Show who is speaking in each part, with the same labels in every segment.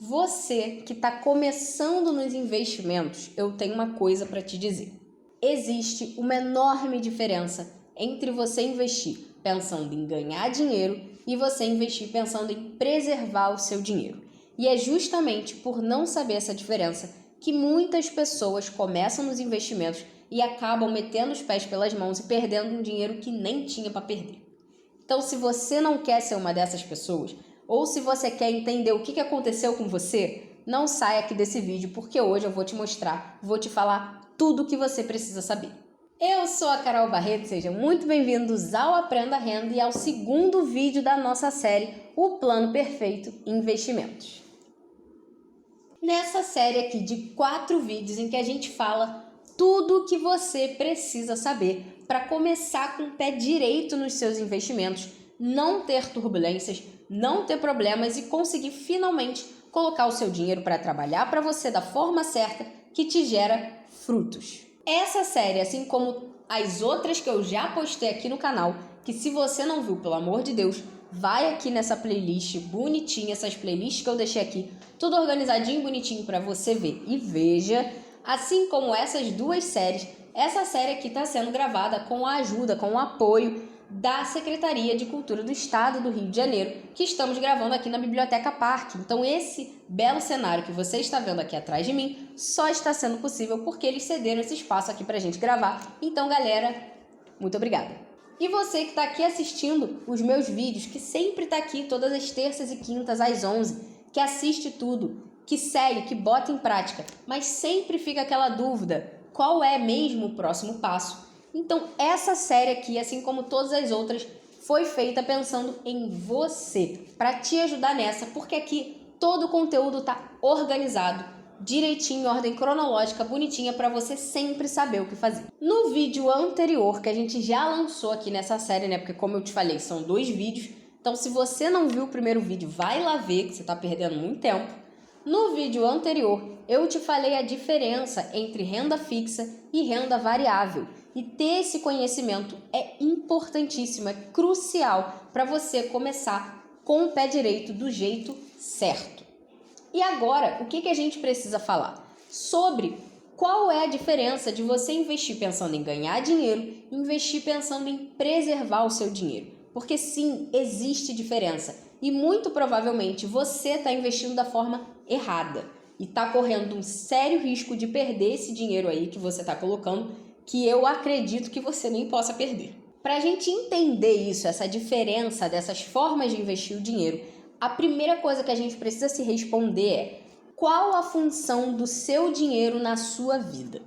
Speaker 1: Você que está começando nos investimentos, eu tenho uma coisa para te dizer. Existe uma enorme diferença entre você investir pensando em ganhar dinheiro e você investir pensando em preservar o seu dinheiro. E é justamente por não saber essa diferença que muitas pessoas começam nos investimentos e acabam metendo os pés pelas mãos e perdendo um dinheiro que nem tinha para perder. Então, se você não quer ser uma dessas pessoas, ou se você quer entender o que aconteceu com você, não saia aqui desse vídeo, porque hoje eu vou te mostrar, vou te falar tudo o que você precisa saber. Eu sou a Carol Barreto, sejam muito bem-vindos ao Aprenda Renda e ao segundo vídeo da nossa série, O Plano Perfeito Investimentos. Nessa série aqui de 4 vídeos em que a gente fala tudo o que você precisa saber para começar com o pé direito nos seus investimentos, não ter turbulências, não ter problemas e conseguir finalmente colocar o seu dinheiro para trabalhar para você da forma certa que te gera frutos. Essa série, assim como as outras que eu já postei aqui no canal, que se você não viu, pelo amor de Deus, vai aqui nessa playlist bonitinha, essas playlists que eu deixei aqui, tudo organizadinho, bonitinho para você ver e veja. Assim como essas 2 séries, essa série aqui está sendo gravada com a ajuda, com o apoio da Secretaria de Cultura do Estado do Rio de Janeiro, que estamos gravando aqui na Biblioteca Parque. Então esse belo cenário que você está vendo aqui atrás de mim só está sendo possível porque eles cederam esse espaço aqui para a gente gravar. Então, galera, muito obrigada. E você que está aqui assistindo os meus vídeos, que sempre está aqui todas as terças e quintas às 11, que assiste tudo, que segue, que bota em prática, mas sempre fica aquela dúvida, qual é mesmo o próximo passo? Então, essa série aqui, assim como todas as outras, foi feita pensando em você, para te ajudar nessa, porque aqui todo o conteúdo está organizado, direitinho, em ordem cronológica, bonitinha, para você sempre saber o que fazer. No vídeo anterior, que a gente já lançou aqui nessa série, né, porque como eu te falei, são 2 vídeos, então se você não viu o primeiro vídeo, vai lá ver, que você está perdendo muito tempo. No vídeo anterior, eu te falei a diferença entre renda fixa e renda variável. E ter esse conhecimento é importantíssimo, é crucial para você começar com o pé direito do jeito certo. E agora, o que a gente precisa falar? Sobre qual é a diferença de você investir pensando em ganhar dinheiro e investir pensando em preservar o seu dinheiro. Porque sim, existe diferença. E muito provavelmente você está investindo da forma errada e está correndo um sério risco de perder esse dinheiro aí que você está colocando, que eu acredito que você nem possa perder. Para a gente entender isso, essa diferença dessas formas de investir o dinheiro, a primeira coisa que a gente precisa se responder é: qual a função do seu dinheiro na sua vida?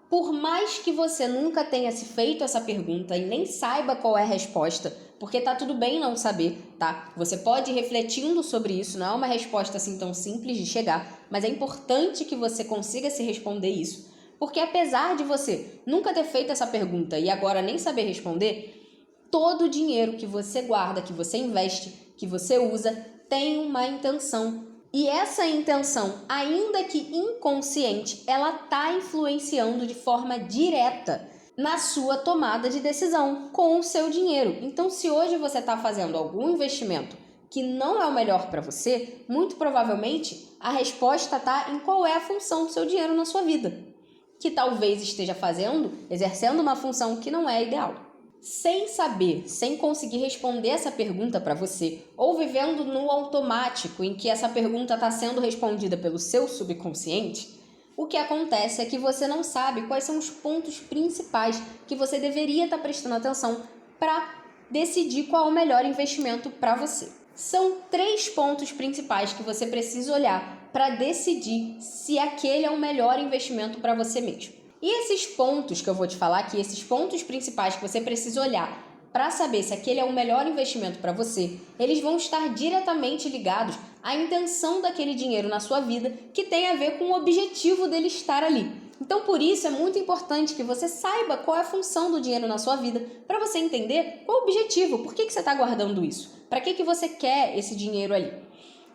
Speaker 1: Por mais que você nunca tenha se feito essa pergunta e nem saiba qual é a resposta, porque tá tudo bem não saber, tá? Você pode ir refletindo sobre isso, não é uma resposta assim tão simples de chegar, mas é importante que você consiga se responder isso, porque apesar de você nunca ter feito essa pergunta e agora nem saber responder, todo o dinheiro que você guarda, que você investe, que você usa, tem uma intenção. E essa intenção, ainda que inconsciente, ela está influenciando de forma direta na sua tomada de decisão com o seu dinheiro. Então, se hoje você está fazendo algum investimento que não é o melhor para você, muito provavelmente a resposta está em qual é a função do seu dinheiro na sua vida, que talvez esteja exercendo uma função que não é ideal. Sem saber, sem conseguir responder essa pergunta para você, ou vivendo no automático em que essa pergunta está sendo respondida pelo seu subconsciente, o que acontece é que você não sabe quais são os pontos principais que você deveria estar prestando atenção para decidir qual é o melhor investimento para você. São 3 pontos principais que você precisa olhar para decidir se aquele é o melhor investimento para você mesmo. E esses pontos que eu vou te falar aqui, esses pontos principais que você precisa olhar para saber se aquele é o melhor investimento para você, eles vão estar diretamente ligados à intenção daquele dinheiro na sua vida, que tem a ver com o objetivo dele estar ali. Então, por isso, é muito importante que você saiba qual é a função do dinheiro na sua vida, para você entender qual é o objetivo, por que você está guardando isso, para que você quer esse dinheiro ali.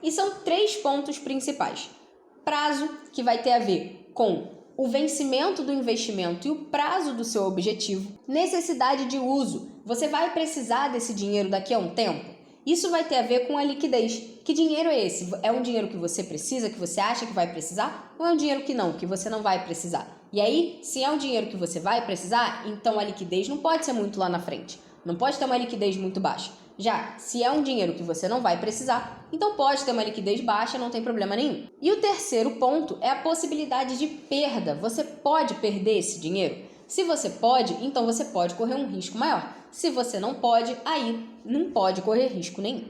Speaker 1: E são 3 pontos principais. Prazo, que vai ter a ver com o vencimento do investimento e o prazo do seu objetivo. Necessidade de uso. Você vai precisar desse dinheiro daqui a um tempo? Isso vai ter a ver com a liquidez. Que dinheiro é esse? É um dinheiro que você precisa, que você acha que vai precisar? Ou é um dinheiro que você não vai precisar? E aí, se é um dinheiro que você vai precisar, então a liquidez não pode ser muito lá na frente. Não pode ter uma liquidez muito baixa. Já, se é um dinheiro que você não vai precisar, então pode ter uma liquidez baixa, não tem problema nenhum. E o terceiro ponto é a possibilidade de perda. Você pode perder esse dinheiro? Se você pode, então você pode correr um risco maior. Se você não pode, aí não pode correr risco nenhum.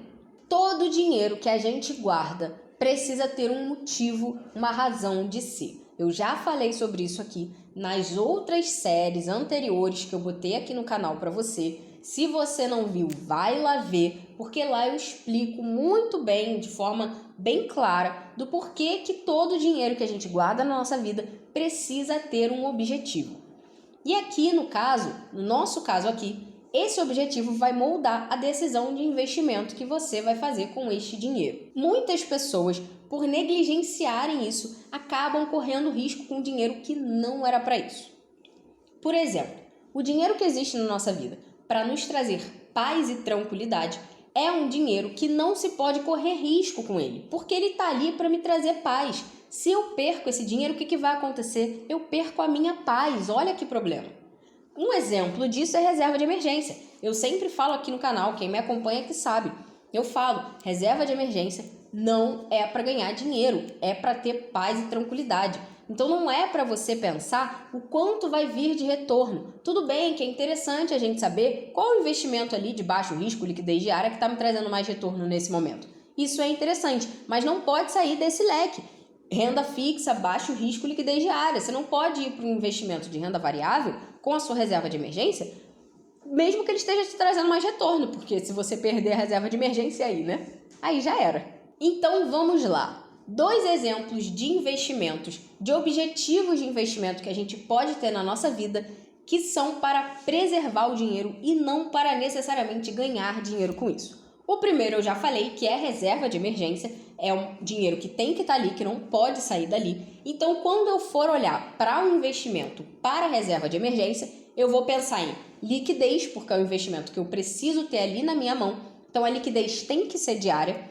Speaker 1: Todo dinheiro que a gente guarda precisa ter um motivo, uma razão de ser. Eu já falei sobre isso aqui nas outras séries anteriores que eu botei aqui no canal para você. Se você não viu, vai lá ver, porque lá eu explico muito bem, de forma bem clara, do porquê que todo dinheiro que a gente guarda na nossa vida precisa ter um objetivo. E aqui no nosso caso aqui, esse objetivo vai moldar a decisão de investimento que você vai fazer com este dinheiro. Muitas pessoas, por negligenciarem isso, acabam correndo risco com dinheiro que não era para isso. Por exemplo, o dinheiro que existe na nossa vida para nos trazer paz e tranquilidade é um dinheiro que não se pode correr risco com ele, porque ele está ali para me trazer paz. Se eu perco esse dinheiro, o que vai acontecer? Eu perco a minha paz, olha que problema. Um exemplo disso é reserva de emergência. Eu sempre falo aqui no canal, quem me acompanha que sabe. Eu falo, reserva de emergência não é para ganhar dinheiro, é para ter paz e tranquilidade. Então não é para você pensar o quanto vai vir de retorno. Tudo bem que é interessante a gente saber qual o investimento ali de baixo risco, liquidez diária, que está me trazendo mais retorno nesse momento. Isso é interessante, mas não pode sair desse leque. Renda fixa, baixo risco, liquidez diária. Você não pode ir para um investimento de renda variável com a sua reserva de emergência, mesmo que ele esteja te trazendo mais retorno, porque se você perder a reserva de emergência aí, né? Aí já era. Então vamos lá. 2 exemplos de investimentos, de objetivos de investimento que a gente pode ter na nossa vida, que são para preservar o dinheiro e não para necessariamente ganhar dinheiro com isso. O primeiro eu já falei, que é reserva de emergência, é um dinheiro que tem que estar ali, que não pode sair dali. Então, quando eu for olhar para um investimento para reserva de emergência, eu vou pensar em liquidez, porque é um investimento que eu preciso ter ali na minha mão. Então, a liquidez tem que ser diária.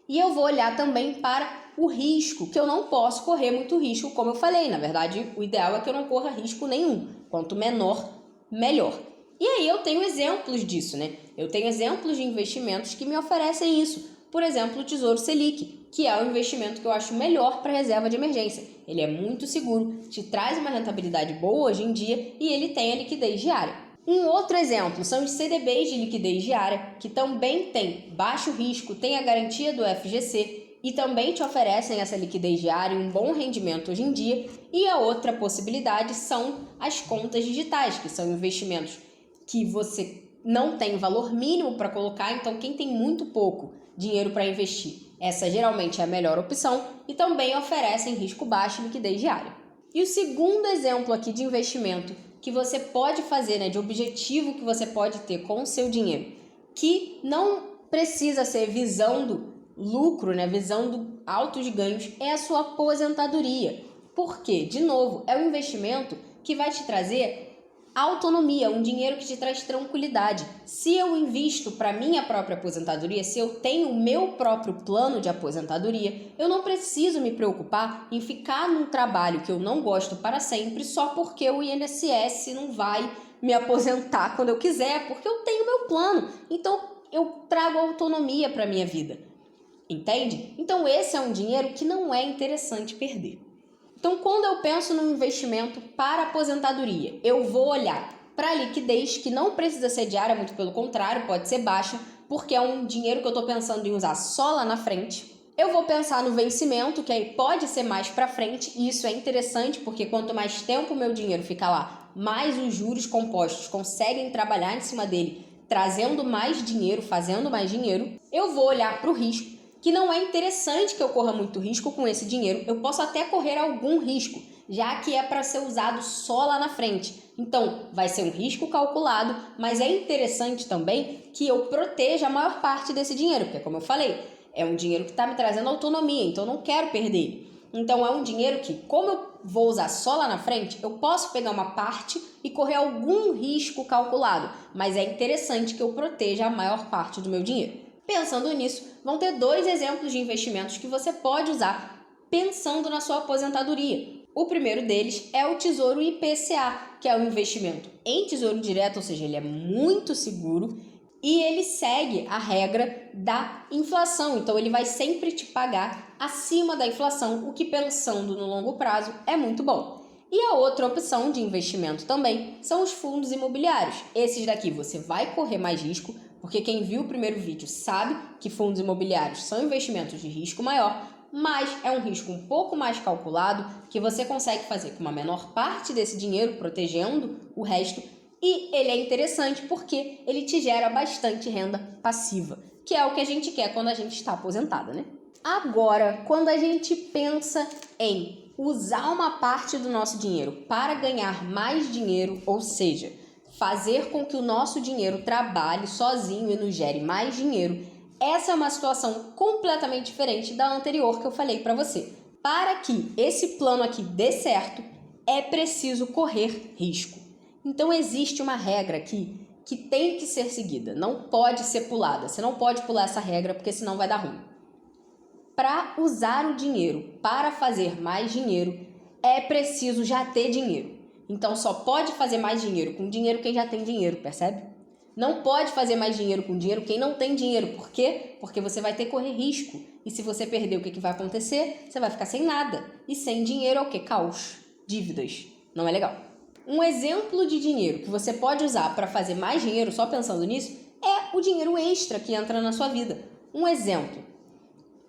Speaker 1: E eu vou olhar também para o risco, que eu não posso correr muito risco, como eu falei. Na verdade, o ideal é que eu não corra risco nenhum. Quanto menor, melhor. E aí eu tenho exemplos disso, né? Eu tenho exemplos de investimentos que me oferecem isso. Por exemplo, o Tesouro Selic, que é o investimento que eu acho melhor para reserva de emergência. Ele é muito seguro, te traz uma rentabilidade boa hoje em dia e ele tem a liquidez diária. Um outro exemplo são os CDBs de liquidez diária, que também tem baixo risco, tem a garantia do FGC e também te oferecem essa liquidez diária e um bom rendimento hoje em dia. E a outra possibilidade são as contas digitais, que são investimentos que você não tem valor mínimo para colocar, então quem tem muito pouco dinheiro para investir, essa geralmente é a melhor opção e também oferecem risco baixo e liquidez diária. E o segundo exemplo aqui de investimento que você pode fazer, né, de objetivo que você pode ter com o seu dinheiro, que não precisa ser visando lucro, né, visando altos ganhos, é a sua aposentadoria. Por quê? De novo, é um investimento que vai te trazer autonomia, um dinheiro que te traz tranquilidade. Se eu invisto para minha própria aposentadoria, se eu tenho o meu próprio plano de aposentadoria, eu não preciso me preocupar em ficar num trabalho que eu não gosto para sempre só porque o INSS não vai me aposentar quando eu quiser, porque eu tenho meu plano. Então eu trago autonomia para minha vida. Entende? Então esse é um dinheiro que não é interessante perder. Então, quando eu penso no investimento para aposentadoria, eu vou olhar para a liquidez, que não precisa ser diária, muito pelo contrário, pode ser baixa, porque é um dinheiro que eu estou pensando em usar só lá na frente. Eu vou pensar no vencimento, que aí pode ser mais para frente, e isso é interessante, porque quanto mais tempo o meu dinheiro fica lá, mais os juros compostos conseguem trabalhar em cima dele, trazendo mais dinheiro, fazendo mais dinheiro. Eu vou olhar para o risco, que não é interessante que eu corra muito risco com esse dinheiro. Eu posso até correr algum risco, já que é para ser usado só lá na frente. Então, vai ser um risco calculado, mas é interessante também que eu proteja a maior parte desse dinheiro, porque, como eu falei, é um dinheiro que está me trazendo autonomia, então eu não quero perder ele. Então, é um dinheiro que, como eu vou usar só lá na frente, eu posso pegar uma parte e correr algum risco calculado, mas é interessante que eu proteja a maior parte do meu dinheiro. Pensando nisso, vão ter 2 exemplos de investimentos que você pode usar pensando na sua aposentadoria. O primeiro deles é o Tesouro IPCA, que é um investimento em tesouro direto, ou seja, ele é muito seguro e ele segue a regra da inflação. Então, ele vai sempre te pagar acima da inflação, o que pensando no longo prazo é muito bom. E a outra opção de investimento também são os fundos imobiliários. Esses daqui você vai correr mais risco, porque quem viu o primeiro vídeo sabe que fundos imobiliários são investimentos de risco maior, mas é um risco um pouco mais calculado, que você consegue fazer com uma menor parte desse dinheiro, protegendo o resto, e ele é interessante porque ele te gera bastante renda passiva, que é o que a gente quer quando a gente está aposentada, né? Agora, quando a gente pensa em usar uma parte do nosso dinheiro para ganhar mais dinheiro, ou seja, fazer com que o nosso dinheiro trabalhe sozinho e nos gere mais dinheiro, essa é uma situação completamente diferente da anterior que eu falei para você. Para que esse plano aqui dê certo, é preciso correr risco. Então existe uma regra aqui que tem que ser seguida, não pode ser pulada. Você não pode pular essa regra porque senão vai dar ruim. Para usar o dinheiro para fazer mais dinheiro, é preciso já ter dinheiro. Então só pode fazer mais dinheiro com dinheiro quem já tem dinheiro, percebe? Não pode fazer mais dinheiro com dinheiro quem não tem dinheiro. Por quê? Porque você vai ter que correr risco. E se você perder, o que vai acontecer? Você vai ficar sem nada. E sem dinheiro é o quê? Caos. Dívidas. Não é legal. Um exemplo de dinheiro que você pode usar para fazer mais dinheiro, só pensando nisso, é o dinheiro extra que entra na sua vida. Um exemplo.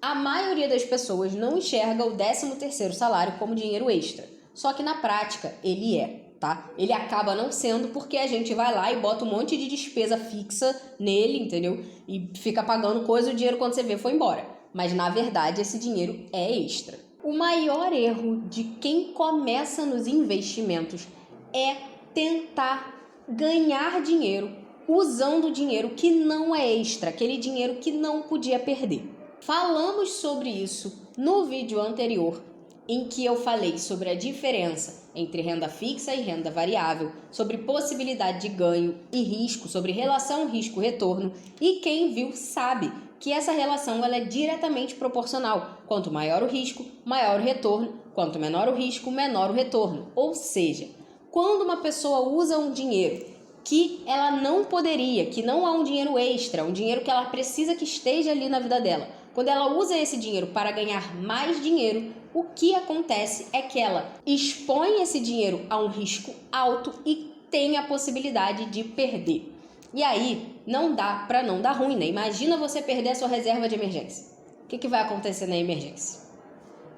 Speaker 1: A maioria das pessoas não enxerga o 13º salário como dinheiro extra. Só que na prática, ele é. Tá? Ele acaba não sendo porque a gente vai lá e bota um monte de despesa fixa nele, entendeu? E fica pagando coisa e o dinheiro quando você vê foi embora. Mas na verdade esse dinheiro é extra. O maior erro de quem começa nos investimentos é tentar ganhar dinheiro usando dinheiro que não é extra, aquele dinheiro que não podia perder. Falamos sobre isso no vídeo anterior, em que eu falei sobre a diferença entre renda fixa e renda variável, sobre possibilidade de ganho e risco, sobre relação risco-retorno, e quem viu sabe que essa relação ela é diretamente proporcional. Quanto maior o risco, maior o retorno, quanto menor o risco, menor o retorno. Ou seja, quando uma pessoa usa um dinheiro que ela não poderia, que não é um dinheiro extra, um dinheiro que ela precisa que esteja ali na vida dela, quando ela usa esse dinheiro para ganhar mais dinheiro, o que acontece é que ela expõe esse dinheiro a um risco alto e tem a possibilidade de perder. E aí, não dá para não dar ruim, né? Imagina você perder a sua reserva de emergência. O que vai acontecer na emergência?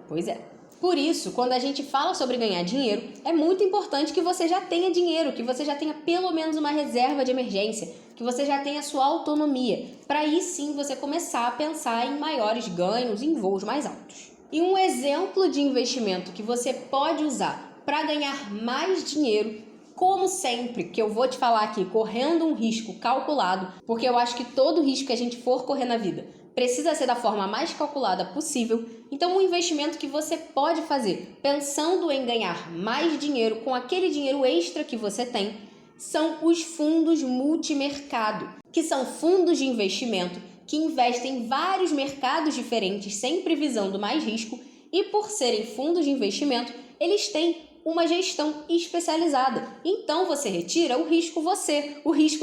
Speaker 1: Pois é. Por isso, quando a gente fala sobre ganhar dinheiro, é muito importante que você já tenha dinheiro, que você já tenha pelo menos uma reserva de emergência, que você já tenha sua autonomia, para aí sim você começar a pensar em maiores ganhos, em voos mais altos. E um exemplo de investimento que você pode usar para ganhar mais dinheiro, como sempre, que eu vou te falar aqui, correndo um risco calculado, porque eu acho que todo risco que a gente for correr na vida precisa ser da forma mais calculada possível. Então, um investimento que você pode fazer pensando em ganhar mais dinheiro com aquele dinheiro extra que você tem são os fundos multimercado, que são fundos de investimento que investem em vários mercados diferentes, sempre visando mais risco, e por serem fundos de investimento, eles têm uma gestão especializada. Então você retira o risco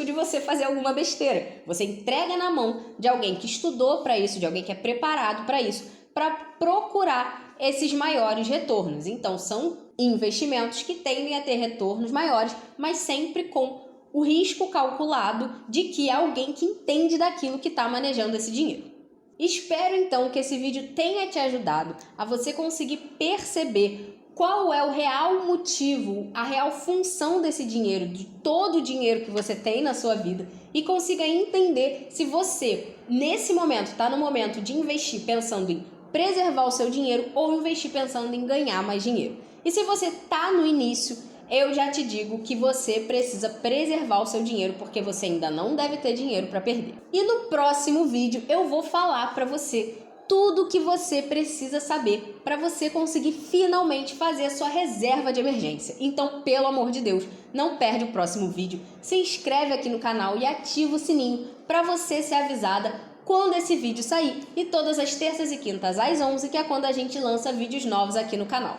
Speaker 1: de você fazer alguma besteira. Você entrega na mão de alguém que estudou para isso, de alguém que é preparado para isso, para procurar esses maiores retornos. Então são investimentos que tendem a ter retornos maiores, mas sempre com o risco calculado de que é alguém que entende daquilo que está manejando esse dinheiro. Espero então que esse vídeo tenha te ajudado a você conseguir perceber qual é o real motivo, a real função desse dinheiro, de todo o dinheiro que você tem na sua vida, e consiga entender se você, nesse momento, está no momento de investir pensando em preservar o seu dinheiro ou investir pensando em ganhar mais dinheiro. E se você está no início, eu já te digo que você precisa preservar o seu dinheiro porque você ainda não deve ter dinheiro para perder. E no próximo vídeo eu vou falar para você tudo o que você precisa saber para você conseguir finalmente fazer a sua reserva de emergência. Então, pelo amor de Deus, não perde o próximo vídeo, se inscreve aqui no canal e ativa o sininho para você ser avisada quando esse vídeo sair, e todas as terças e quintas às 11, que é quando a gente lança vídeos novos aqui no canal.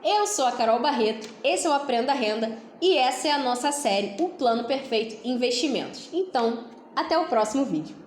Speaker 1: Eu sou a Carol Barreto, esse é o Aprenda Renda e essa é a nossa série O Plano Perfeito Investimentos. Então, até o próximo vídeo.